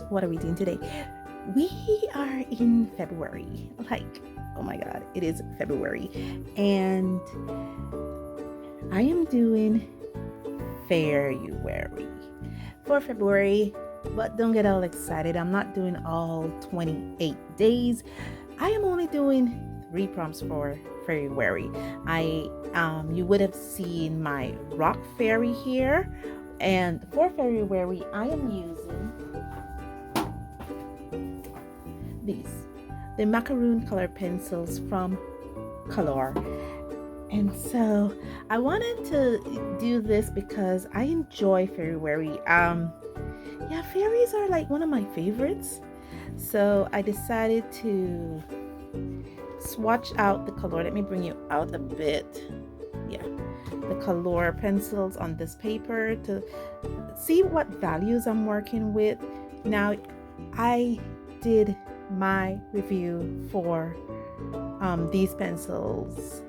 world. What are we doing today? We are in February. Like, oh my God, it is February. And I am doing Fairyurary for February, but don't get all excited. I'm not doing all 28 days. I am only doing 3 prompts for Fairyurary. You would have seen my rock fairy here, and for Fairyurary I am using the macaroon color pencils from Kalour. And so I wanted to do this because I enjoy Fairyurary. Yeah, fairies are like one of my favorites. So I decided to swatch out the Kalour. Let me bring you out a bit. Yeah, the Kalour pencils on this paper to see what values I'm working with. Now, I did my review for these pencils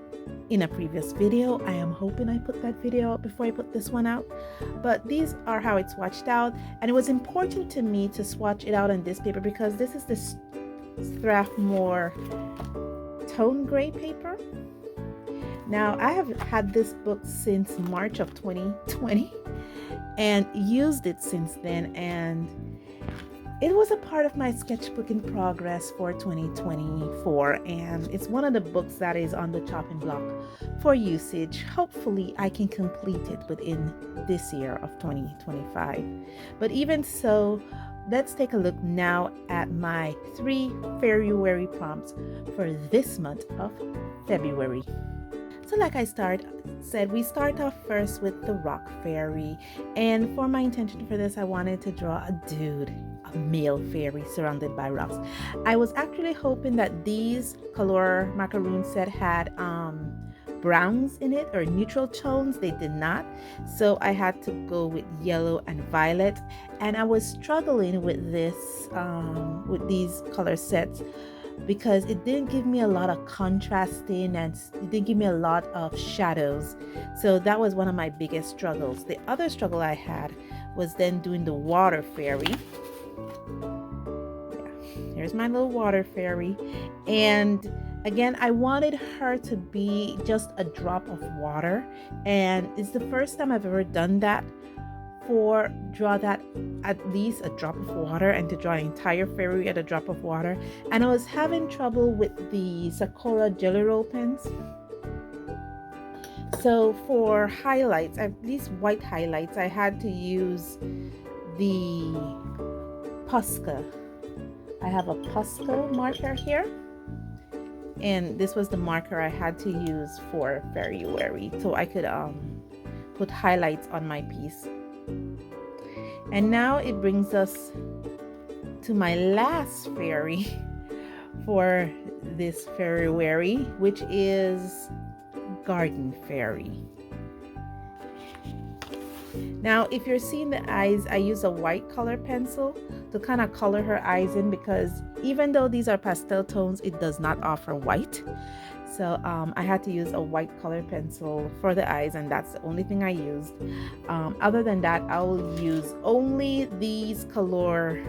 in a previous video. I am hoping I put that video out before I put this one out, but these are how it's swatched out, and it was important to me to swatch it out on this paper because this is the Strathmore tone gray paper. Now, I have had this book since March of 2020 and used it since then, and it was a part of my sketchbook in progress for 2024, and it's one of the books that is on the chopping block for usage. Hopefully I can complete it within this year of 2025. But even so, let's take a look now at my 3 Fairyurary prompts for this month of February. So like I said, we start off first with the rock fairy, and for my intention for this, I wanted to draw a dude, a male fairy surrounded by rocks. I was actually hoping that these Kalour Macaron set had browns in it or neutral tones. They did not, so I had to go with yellow and violet, and I was struggling with this with these color sets because it didn't give me a lot of contrasting and it didn't give me a lot of shadows. So that was one of my biggest struggles. The other struggle I had was then doing the water fairy. Yeah, here's my little water fairy, and again, I wanted her to be just a drop of water, and it's the first time I've ever done that. Draw that at least a drop of water, and to draw an entire fairy at a drop of water. And I was having trouble with the Sakura Jelly Roll pens. So for highlights, at least white highlights, I had to use the Posca. I have a Posca marker here, and this was the marker I had to use for Fairyurary so I could put highlights on my piece. And now it brings us to my last fairy for this Fairyurary, which is Garden Fairy. Now, if you're seeing the eyes, I use a white color pencil to kind of color her eyes in, because even though these are pastel tones, it does not offer white. So I had to use a white color pencil for the eyes, and that's the only thing I used. Other than that, I will use only these Kalour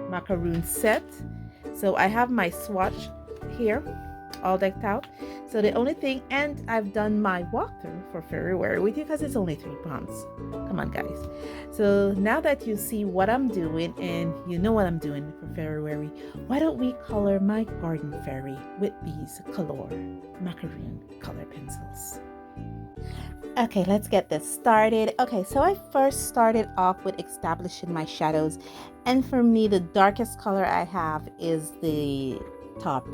Macaron set. So I have my swatch here all decked out. So the only thing, and I've done my walkthrough for Fairyurary with you because it's only 3 prompts. Come on, guys. So now that you see what I'm doing and you know what I'm doing for Fairyurary, why don't we color my garden fairy with these Kalour Macaron color pencils? Okay, let's get this started. Okay, so I first started off with establishing my shadows, and for me the darkest color I have is the taupe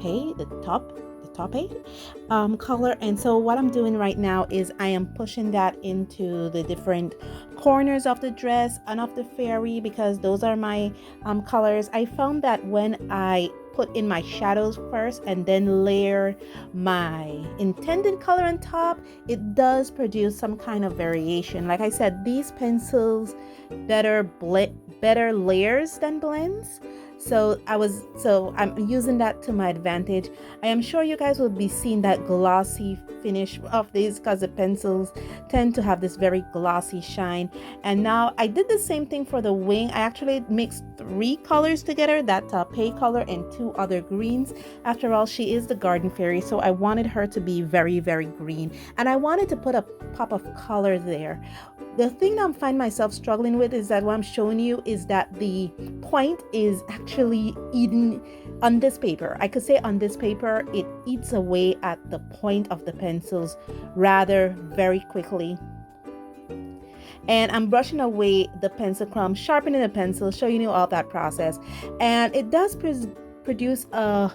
color. And so what I'm doing right now is I am pushing that into the different corners of the dress and of the fairy, because those are my colors. I found that when I put in my shadows first and then layer my intended color on top, it does produce some kind of variation. Like I said, these pencils better layers than blends. So I'm using that to my advantage. I am sure you guys will be seeing that glossy finish of these because the pencils tend to have this very glossy shine. And now I did the same thing for the wing. I actually mixed 3 colors together, that pay color and 2 other greens. After all, she is the garden fairy, so I wanted her to be very, very green, and I wanted to put a pop of color there. The thing that I find myself struggling with is that what I'm showing you is that the point is actually eaten on this paper. I could say on this paper, it eats away at the point of the pencils rather very quickly. And I'm brushing away the pencil crumbs, sharpening the pencil, showing you all that process. And it does produce a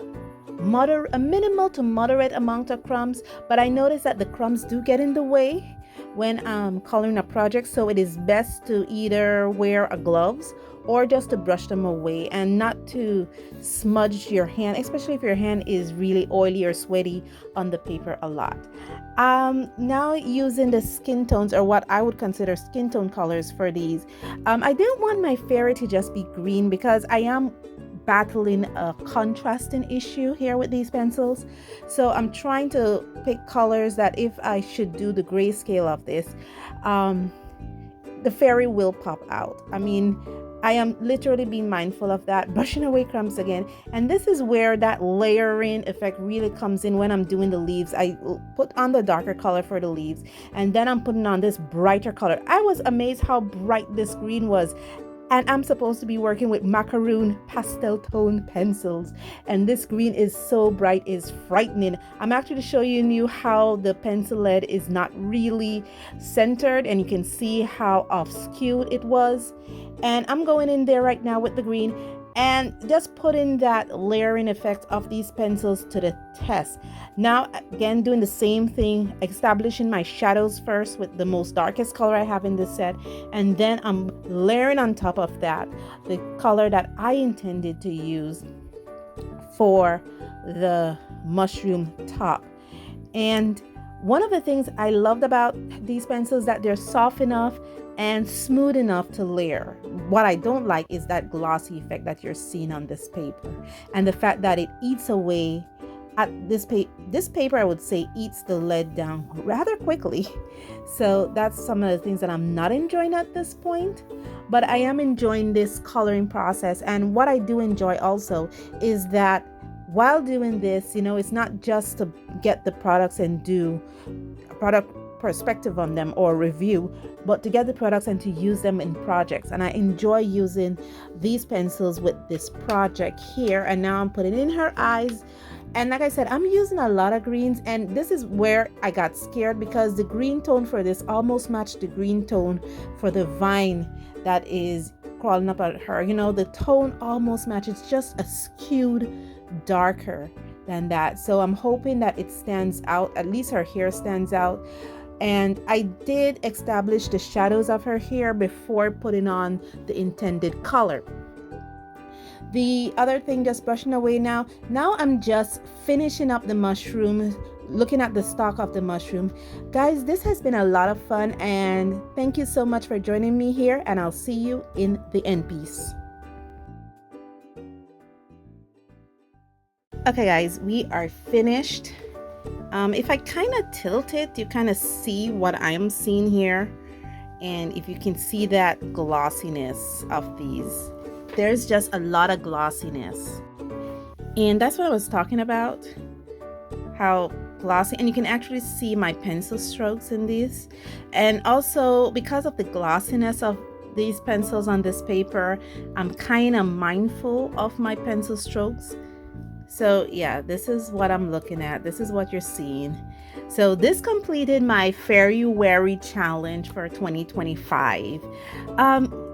minimal to moderate amount of crumbs, but I noticed that the crumbs do get in the way when coloring a project, so it is best to either wear a gloves or just to brush them away and not to smudge your hand, especially if your hand is really oily or sweaty on the paper a lot. Now using the skin tones, or what I would consider skin tone colors for these. I didn't want my fairy to just be green because I am battling a contrasting issue here with these pencils. So I'm trying to pick colors that if I should do the grayscale of this, the fairy will pop out. I mean, I am literally being mindful of that, brushing away crumbs again. And this is where that layering effect really comes in when I'm doing the leaves. I put on the darker color for the leaves, and then I'm putting on this brighter color. I was amazed how bright this green was. And I'm supposed to be working with macaroon pastel tone pencils, and this green is so bright, is frightening. I'm actually showing you how the pencil lead is not really centered, and you can see how off skewed it was. And I'm going in there right now with the green and just putting that layering effect of these pencils to the test. Now again, doing the same thing, establishing my shadows first with the most darkest color I have in this set, and then I'm layering on top of that the color that I intended to use for the mushroom top. And one of the things I loved about these pencils, that they're soft enough and smooth enough to layer. What I don't like is that glossy effect that you're seeing on this paper, and the fact that it eats away at this paper, I would say, eats the lead down rather quickly. So that's some of the things that I'm not enjoying at this point, but I am enjoying this coloring process. And what I do enjoy also is that while doing this, it's not just to get the products and do a product perspective on them or review, but to get the products and to use them in projects. And I enjoy using these pencils with this project here. And now I'm putting in her eyes. And like I said, I'm using a lot of greens, and this is where I got scared because the green tone for this almost matched the green tone for the vine that is crawling up at her. The tone almost matches, just a skewed darker than that. So I'm hoping that it stands out, at least her hair stands out. And I did establish the shadows of her hair before putting on the intended color. The other thing, just brushing away now I'm just finishing up the mushroom, looking at the stalk of the mushroom. Guys, this has been a lot of fun, and thank you so much for joining me here, and I'll see you in the end piece. Okay guys, we are finished. If I kind of tilt it, you kind of see what I'm seeing here, and if you can see that glossiness of these, there's just a lot of glossiness, and that's what I was talking about, how glossy. And you can actually see my pencil strokes in these, and also because of the glossiness of these pencils on this paper, I'm kind of mindful of my pencil strokes. So yeah, this is what I'm looking at. This is what you're seeing. So this completed my Fairyurary challenge for 2025.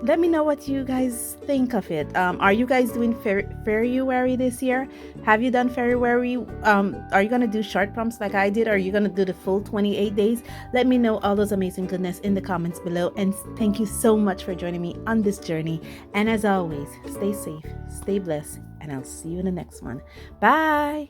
Let me know what you guys think of it. Are you guys doing Fairyurary this year? Have you done Fairyurary? Are you going to do short prompts like I did? Or are you going to do the full 28 days? Let me know all those amazing goodness in the comments below. And thank you so much for joining me on this journey. And as always, stay safe, stay blessed, and I'll see you in the next one. Bye!